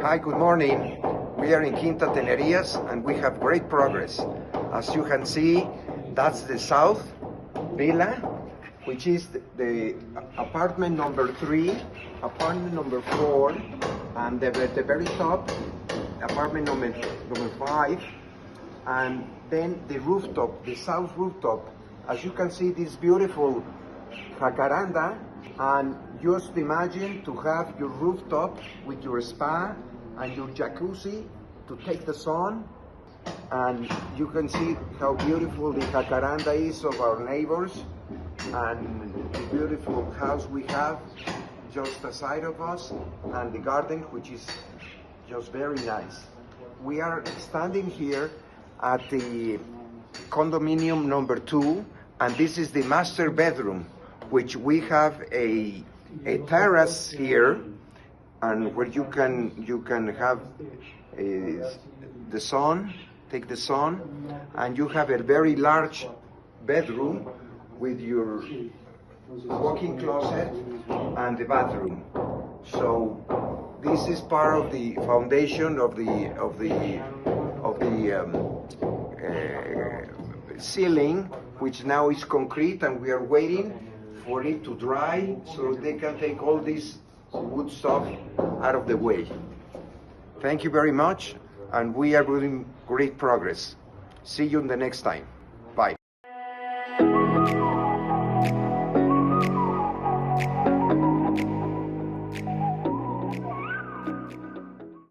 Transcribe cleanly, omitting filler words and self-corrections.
Hi, good morning. We are in Quinta Tenerias and we have great progress. As you can see, that's the south villa, which is the apartment number 3, apartment number 4, and the very top, apartment number 5, and then the rooftop, the south rooftop. As you can see, this beautiful jacaranda, and just imagine to have your rooftop with your spa and your jacuzzi to take the sun, and you can see how beautiful the jacaranda is of our neighbors and the beautiful house we have just aside of us, and the garden, which is just very nice. We are standing here at the condominium number 2, and this is the master bedroom, which we have a terrace here, and where you can have the sun, take the sun, and you have a very large bedroom with your walk-in closet and the bathroom. So this is part of the foundation of the ceiling, which now is concrete, and we are waiting for it to dry so they can take all this wood stuff out of the way. Thank you very much, and we are doing great progress. See you the next time.